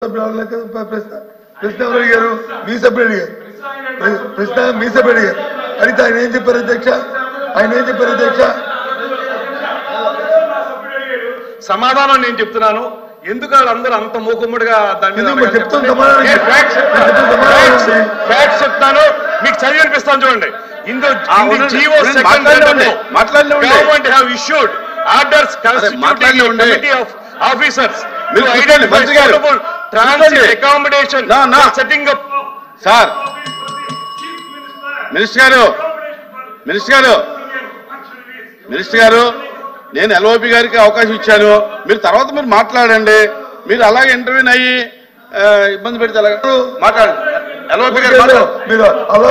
ప్రశ్న ఎవరు అడిగారు? మీ సభ్యులు అడిగారు. ప్రశ్న మీ సభ్యులు అడిగారు. అడిగితే ఆయన ఏం చెప్పారు అధ్యక్ష? ఆయన ఏం చెప్పారు అధ్యక్ష? సమాధానం నేను చెప్తున్నాను. ఎందుకు వాళ్ళందరూ అంత మూకుమ్మడిగా దాని మీద చెప్తాను, మీకు చదివి వినిపిస్తాను చూడండి. Government have issued orders constituting a committee of officers to identify suitable transit accommodation for setting up. Sir, minister గారు నేను ఎల్ఓపి గారికి అవకాశం ఇచ్చాను. మీరు తర్వాత మీరు మాట్లాడండి. మీరు అలాగే ఇంటర్వ్యూని అయ్యి ఇబ్బంది పెడితే అలాగే మాట్లాడండి. ఎల్ఓపి గారు మీరు అలా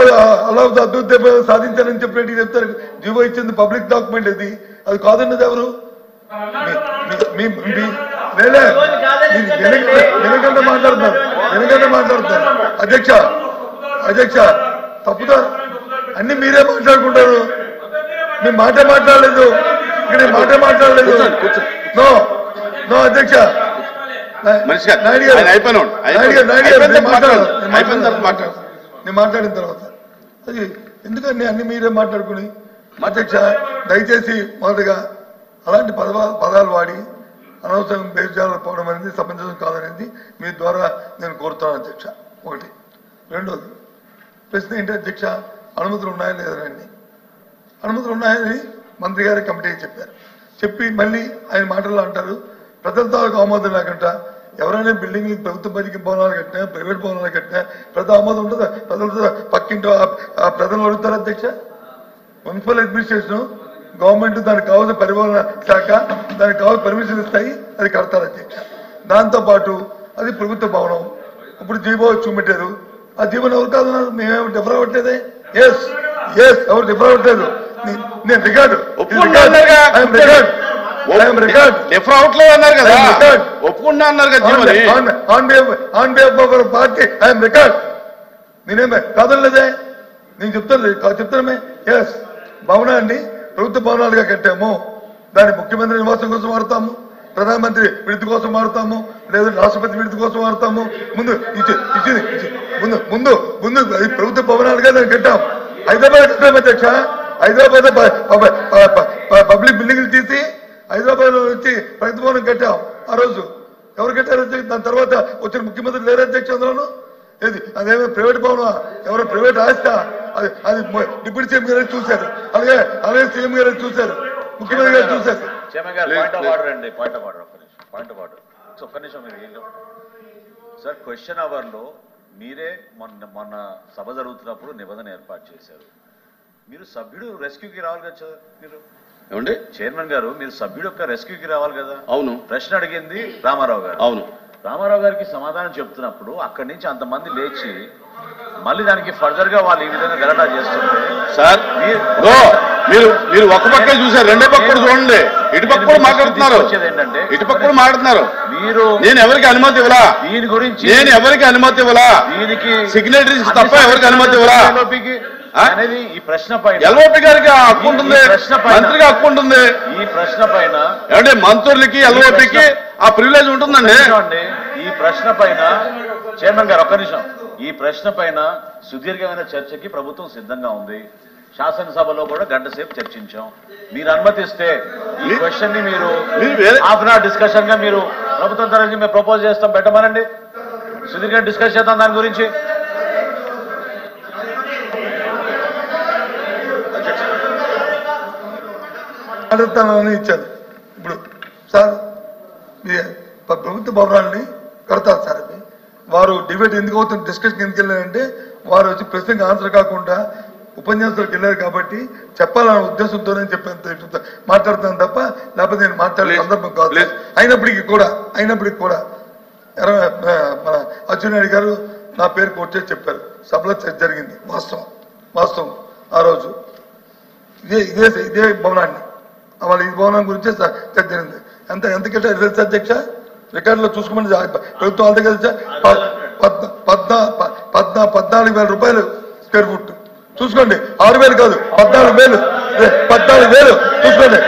అద్భుత సాధించారని చెప్పినట్టు చెప్తారు. జీవో ఇచ్చింది పబ్లిక్ డాక్యుమెంట్. అది కాదన్నది ఎవరు? వెనకంటే మాట్లాడుతున్నారు అధ్యక్ష తప్పుతారు. అన్ని మీరే మాట్లాడుకుంటారు. మీ మాట్లాడలేదు. ఇక్కడ మాట్లాడలేదు. నో అధ్యక్ష. నేను మాట్లాడిన తర్వాత అది ఎందుకని అన్ని మీరే మాట్లాడుకుని అధ్యక్ష దయచేసి మొదటిగా అలాంటి పదాలు వాడి అనవసరం బేజాలు పోవడం అనేది సమంజసం కాదనేది మీ ద్వారా నేను కోరుతాను అధ్యక్ష. ఒకటి. రెండోది ప్రశ్న ఏంటి అధ్యక్ష? అనుమతులు ఉన్నాయా లేదండి? అనుమతులు ఉన్నాయని మంత్రి గారి కమిటీకి చెప్పారు. చెప్పి మళ్ళీ ఆయన మాటల్లో అంటారు ప్రజలతో ఆమోదం లేకుండా ఎవరైనా బిల్డింగ్ ప్రభుత్వ బడికి భవనాలు కట్టినా ప్రైవేట్ భవనాలు కట్టినా ప్రజల ఆమోదం ఉంటుందా? ప్రజలతో పక్కింటో ప్రజలు అడుగుతారు అధ్యక్ష. మున్సిపల్ అడ్మినిస్ట్రేషన్ గవర్నమెంట్ దానికి కావాల్సిన పరిపాలన శాఖ దానికి కావాల్సిన పర్మిషన్ ఇస్తాయి, అది కడతారు అధ్యక్ష. దాంతోపాటు అది ప్రభుత్వ భవనం. ఇప్పుడు జీవో చూపెట్టారు. ఆ జీవోని ఎవరు కాదన్నారు? మేమేమి డిఫర్ అవ్వట్లేదే. ఎస్ ఎవరు డిఫర్ అవ్వట్లేదు. నేను రికార్డు ఒప్పుకుంటా అన్నారు పార్టీ ఐఎమ్ రికార్డ్. నేనేమే కాదనలేదే. నేను చెప్తానమే. ఎస్ భవనాన్ని ప్రభుత్వ భవనాలుగా కట్టాము. దాన్ని ముఖ్యమంత్రి నివాసం కోసం వాడతాము, ప్రధానమంత్రి విడుదల కోసం వాడతాము, లేదా రాష్ట్రపతి విడుదల కోసం వాడతాము. ముందు అది ప్రభుత్వ భవనాలుగా దాన్ని కట్టాము. హైదరాబాద్ కట్టాము అధ్యక్ష. హైదరాబాద్ పబ్లిక్ బిల్డింగ్లు తీసి హైదరాబాద్ లో వచ్చి ప్రగతి భవనం కట్టాం. ఆ రోజు ఎవరు కట్టారు అధ్యక్ష? దాని తర్వాత వచ్చిన ముఖ్యమంత్రి లేరు అధ్యక్ష. అందులోను ఏది అదేమో ప్రైవేట్ భవనం, ఎవరో ప్రైవేట్ ఆస్తా? అది డిప్యూటీ సీఎం గారు చూశారు, అలాగే సీఎం గారు చూశారు, ముఖ్యమంత్రి గారు చూశారు. సార్ క్వశ్చన్ అవర్ లో మీరే మొన్న సభ జరుగుతున్నప్పుడు నిబంధన ఏర్పాటు చేశారు. మీరు సభ్యుడు రెస్క్యూకి రావాలి కదా సార్. మీరు ఏమండి చైర్మన్ గారు, మీరు సభ్యుడు యొక్క రెస్క్యూకి రావాలి కదా. అవును. ప్రశ్న అడిగింది రామారావు గారు. అవును. రామారావు గారికి సమాధానం చెప్తున్నప్పుడు అక్కడి నుంచి అంతమంది లేచి మళ్ళీ దానికి ఫర్దర్ గా వాళ్ళు ఈ విధంగా గలటా చేస్తుంటే సార్ మీరు ఒక పక్క చూసారు, రెండో పక్క కూడా చూడండి. ఇటుపక్క కూడా మాట్లాడుతున్నారు. ఏంటంటే ఇటుపక్క కూడా మాట్లాడుతున్నారు. మీరు నేను ఎవరికి అనుమతి ఇవ్వలా. దీని గురించి నేను ఎవరికి అనుమతి ఇవ్వలా. దీనికి సిగ్నేటరీస్ తప్ప ఎవరికి అనుమతి ఇవ్వలా అనేది ఈ ప్రశ్న పైన ఎల్ఓపి గారికి హక్కు ఉంటుంది, మంత్రికి హక్కు ఉంటుంది. ఈ ప్రశ్న పైన ఏమంటే మంత్రులకి ఎల్ఓపికి ఆ ప్రివిలేజ్ ఉంటుందండి. ఈ ప్రశ్న పైన చైర్మన్ గారు ఒక్క నిమిషం. ఈ ప్రశ్న పైన సుదీర్ఘమైన చర్చకి ప్రభుత్వం సిద్ధంగా ఉంది. శాసనసభలో కూడా గంట సేపు చర్చించాం. మీరు అనుమతిస్తే ఈ క్వశ్చన్ ని మీరు హాఫ్ అన్ అవర్ డిస్కషన్ గా మీరు ప్రభుత్వం తరఫు మేము ప్రపోజ్ చేస్తాం, పెట్టమనండి. సుదీర్ఘ డిస్కస్ చేద్దాం దాని గురించి. అడుగుతానని ఇచ్చారు. ఇప్పుడు సార్ ప్రభుత్వ భవనాలని కడతారు సార్. అది వారు డిబేట్ ఎందుకు అవుతుంది, డిస్కషన్ ఎందుకు వెళ్ళారంటే వారు వచ్చి ప్రశ్నకి ఆన్సర్ కాకుండా ఉపన్యాసాలకు వెళ్ళారు కాబట్టి చెప్పాలనే ఉద్దేశంతోనే మాట్లాడుతాను తప్ప లేకపోతే నేను మాట్లాడే సందర్భం కాదు. అయినప్పటికీ కూడా మన అచ్చెన్నాయుడు గారు నా పేరు కోట్ చేసి చెప్పారు. సభలో చర్చ జరిగింది. వాస్తవం ఆ రోజు ఇదే భవనాన్ని వాళ్ళ ఈ భవనం గురించి చర్చ జరిగింది. ఎంత కట్టారు తెలుసా అధ్యక్ష? రికార్డులో చూసుకోమని ప్రభుత్వం అంతే కదా 14,000 రూపాయలు స్క్వేర్ ఫుట్. చూసుకోండి. 6,000 కాదు, 14,000 చూసుకోండి.